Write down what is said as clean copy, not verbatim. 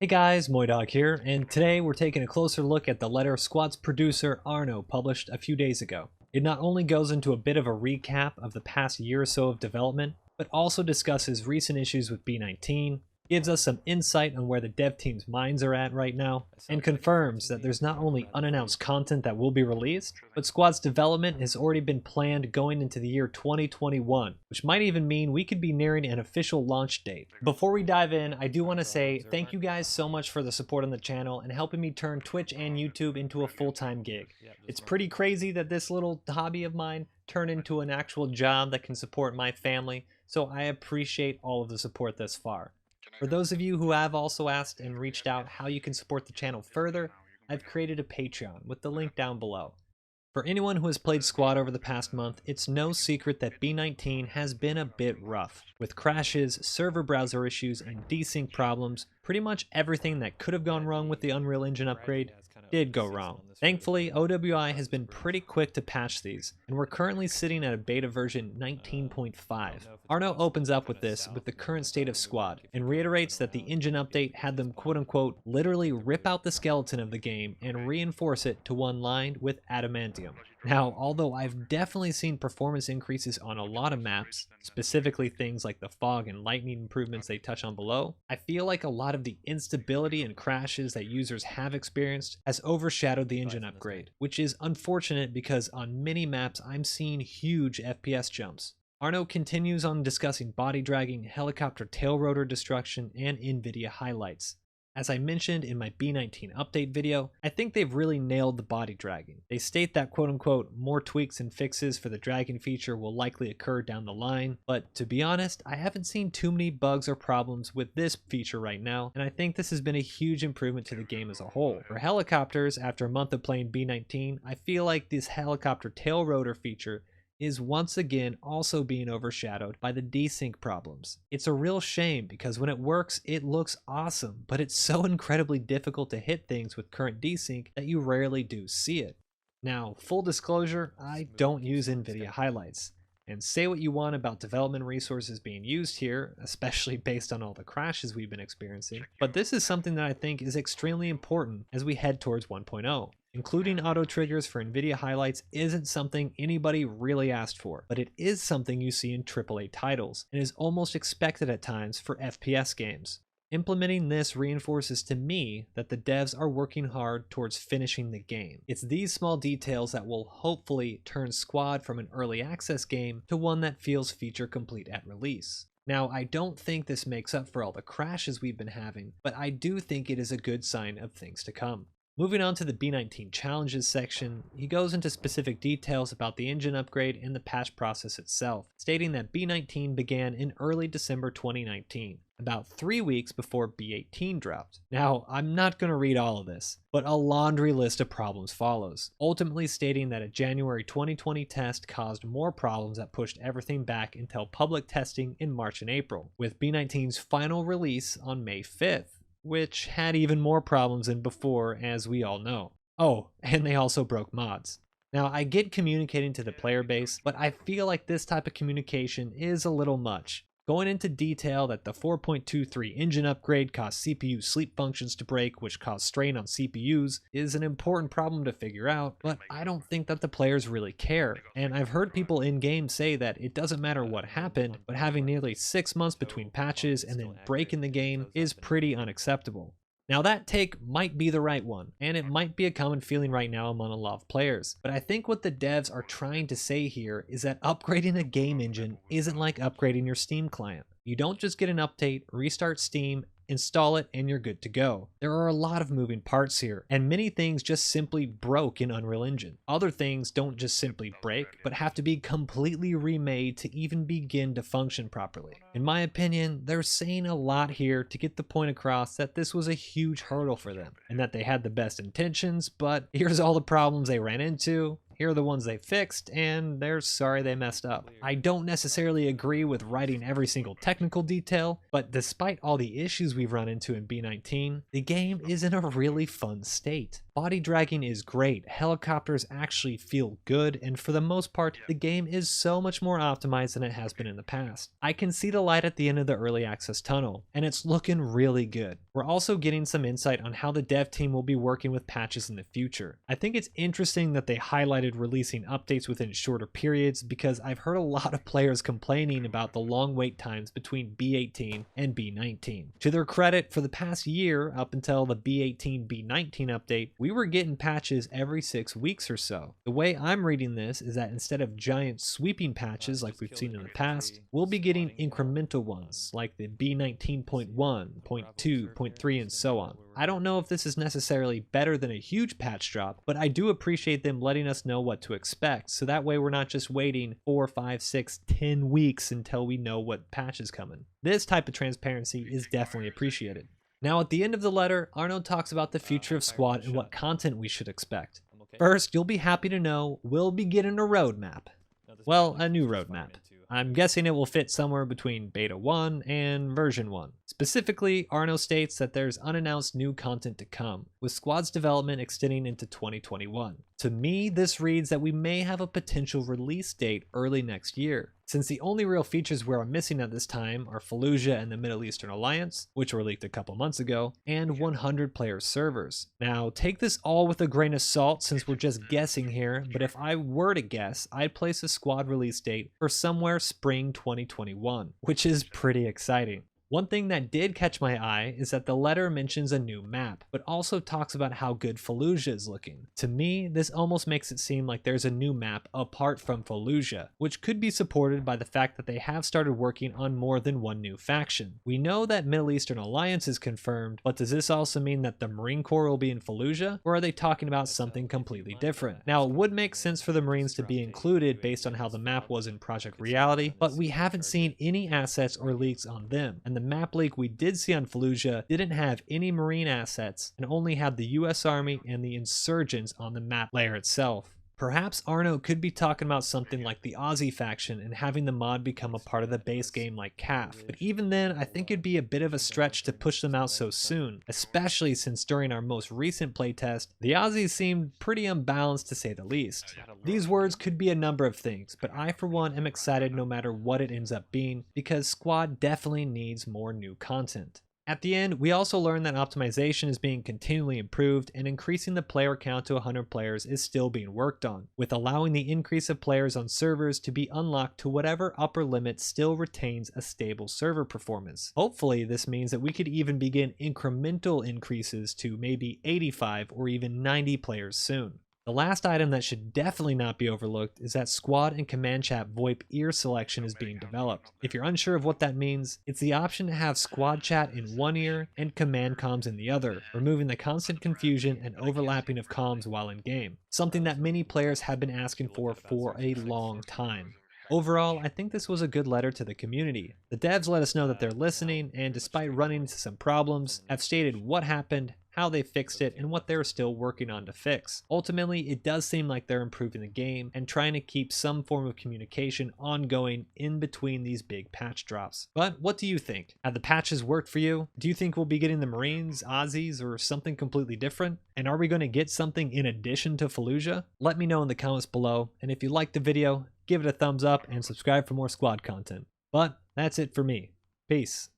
Hey guys, MoiDawg here, and today we're taking a closer look at the letter Squad's producer Arno published a few days ago. It not only goes into a bit of a recap of the past year or so of development, but also discusses recent issues with B19, gives us some insight on where the dev team's minds are at right now, and confirms that there's not only unannounced content that will be released, but Squad's development has already been planned going into the year 2021, which might even mean we could be nearing an official launch date. Before we dive in, I do want to say thank you guys so much for the support on the channel and helping me turn Twitch and YouTube into a full-time gig. It's pretty crazy that this little hobby of mine turned into an actual job that can support my family, so I appreciate all of the support thus far. For those of you who have also asked and reached out how you can support the channel further, I've created a Patreon with the link down below. For anyone who has played Squad over the past month, it's no secret that B19 has been a bit rough. With crashes, server browser issues, and desync problems, pretty much everything that could have gone wrong with the Unreal Engine upgrade did go wrong. Thankfully, OWI has been pretty quick to patch these, and we're currently sitting at a beta version 19.5. Arno opens up with this with the current state of Squad, and reiterates that the engine update had them quote-unquote literally rip out the skeleton of the game and reinforce it to one lined with adamantium. Now, although I've definitely seen performance increases on a lot of maps, specifically things like the fog and lightning improvements they touch on below, I feel like a lot of the instability and crashes that users have experienced has overshadowed the engine upgrade, which is unfortunate because on many maps I'm seeing huge FPS jumps. Arno continues on discussing body dragging, helicopter tail rotor destruction, and NVIDIA highlights. As I mentioned in my B19 update video, I think they've really nailed the body dragging. They state that quote-unquote more tweaks and fixes for the dragging feature will likely occur down the line, but to be honest, I haven't seen too many bugs or problems with this feature right now, and I think this has been a huge improvement to the game as a whole. For helicopters, after a month of playing B19, I feel like this helicopter tail rotor feature is once again also being overshadowed by the desync problems. It's a real shame because when it works, it looks awesome, but it's so incredibly difficult to hit things with current desync that you rarely do see it. Now, full disclosure, I don't use NVIDIA highlights. And say what you want about development resources being used here, especially based on all the crashes we've been experiencing, but this is something that I think is extremely important as we head towards 1.0. Including auto triggers for NVIDIA highlights isn't something anybody really asked for, but it is something you see in AAA titles, and is almost expected at times for FPS games. Implementing this reinforces to me that the devs are working hard towards finishing the game. It's these small details that will hopefully turn Squad from an early access game to one that feels feature complete at release. Now, I don't think this makes up for all the crashes we've been having, but I do think it is a good sign of things to come. Moving on to the B19 Challenges section, he goes into specific details about the engine upgrade and the patch process itself, stating that B19 began in early December 2019, about 3 weeks before B18 dropped. Now, I'm not going to read all of this, but a laundry list of problems follows, ultimately stating that a January 2020 test caused more problems that pushed everything back until public testing in March and April, with B19's final release on May 5th. Which had even more problems than before, as we all know. Oh, and they also broke mods. Now, I get communicating to the player base, but I feel like this type of communication is a little much. Going into detail that the 4.23 engine upgrade caused CPU sleep functions to break, which caused strain on CPUs, is an important problem to figure out, but I don't think that the players really care. And I've heard people in-game say that it doesn't matter what happened, but having nearly 6 months between patches and then breaking the game is pretty unacceptable. Now that take might be the right one, and it might be a common feeling right now among a lot of players, but I think what the devs are trying to say here is that upgrading a game engine isn't like upgrading your Steam client. You don't just get an update, restart Steam, install it, and you're good to go. There are a lot of moving parts here, and many things just simply broke in Unreal Engine. Other things don't just simply break, but have to be completely remade to even begin to function properly. In my opinion, they're saying a lot here to get the point across that this was a huge hurdle for them, and that they had the best intentions, but here's all the problems they ran into. Here are the ones they fixed, and they're sorry they messed up. I don't necessarily agree with writing every single technical detail, but despite all the issues we've run into in B19, the game is in a really fun state. Body dragging is great, helicopters actually feel good, and for the most part, the game is so much more optimized than it has been in the past. I can see the light at the end of the early access tunnel, and it's looking really good. We're also getting some insight on how the dev team will be working with patches in the future. I think it's interesting that they highlighted releasing updates within shorter periods, because I've heard a lot of players complaining about the long wait times between B18 and B19. To their credit, for the past year, up until the B18 B19 update, we were getting patches every 6 weeks or so. The way I'm reading this is that instead of giant sweeping patches like we've seen in the past, we'll be getting incremental ones like the B19.1, .2, .3, and so on. I don't know if this is necessarily better than a huge patch drop, but I do appreciate them letting us know what to expect, so that way we're not just waiting 4, 5, 6, 10 weeks until we know what patch is coming. This type of transparency is definitely appreciated. Now at the end of the letter, Arno talks about the future of Squad and what content we should expect. First, you'll be happy to know we'll be getting a roadmap. Well, a new roadmap. I'm guessing it will fit somewhere between Beta 1 and version 1. Specifically, Arno states that there's unannounced new content to come, with Squad's development extending into 2021. To me, this reads that we may have a potential release date early next year, since the only real features we are missing at this time are Fallujah and the Middle Eastern Alliance, which were leaked a couple months ago, and 100-player servers. Now, take this all with a grain of salt since we're just guessing here, but if I were to guess, I'd place a Squad release date for somewhere spring 2021, which is pretty exciting. One thing that did catch my eye is that the letter mentions a new map, but also talks about how good Fallujah is looking. To me, this almost makes it seem like there's a new map apart from Fallujah, which could be supported by the fact that they have started working on more than one new faction. We know that Middle Eastern Alliance is confirmed, but does this also mean that the Marine Corps will be in Fallujah, or are they talking about something completely different? Now, it would make sense for the Marines to be included based on how the map was in Project Reality, but we haven't seen any assets or leaks on them, and the map leak we did see on Fallujah didn't have any Marine assets and only had the US Army and the insurgents on the map layer itself. Perhaps Arno could be talking about something like the Aussie faction and having the mod become a part of the base game like CAF, but even then I think it'd be a bit of a stretch to push them out so soon, especially since during our most recent playtest, the Aussies seemed pretty unbalanced to say the least. These words could be a number of things, but I for one am excited no matter what it ends up being, because Squad definitely needs more new content. At the end, we also learned that optimization is being continually improved, and increasing the player count to 100 players is still being worked on, with allowing the increase of players on servers to be unlocked to whatever upper limit still retains a stable server performance. Hopefully, this means that we could even begin incremental increases to maybe 85 or even 90 players soon. The last item that should definitely not be overlooked is that Squad and Command Chat VoIP ear selection is being developed. If you're unsure of what that means, it's the option to have Squad Chat in one ear and Command Comms in the other, removing the constant confusion and overlapping of comms while in game, something that many players have been asking for a long time. Overall, I think this was a good letter to the community. The devs let us know that they're listening, and despite running into some problems, have stated what happened, how they fixed it, and what they're still working on to fix. Ultimately, it does seem like they're improving the game and trying to keep some form of communication ongoing in between these big patch drops. But what do you think? Have the patches worked for you? Do you think we'll be getting the Marines, Aussies, or something completely different? And are we going to get something in addition to Fallujah? Let me know in the comments below, and if you liked the video, give it a thumbs up and subscribe for more Squad content. But that's it for me. Peace.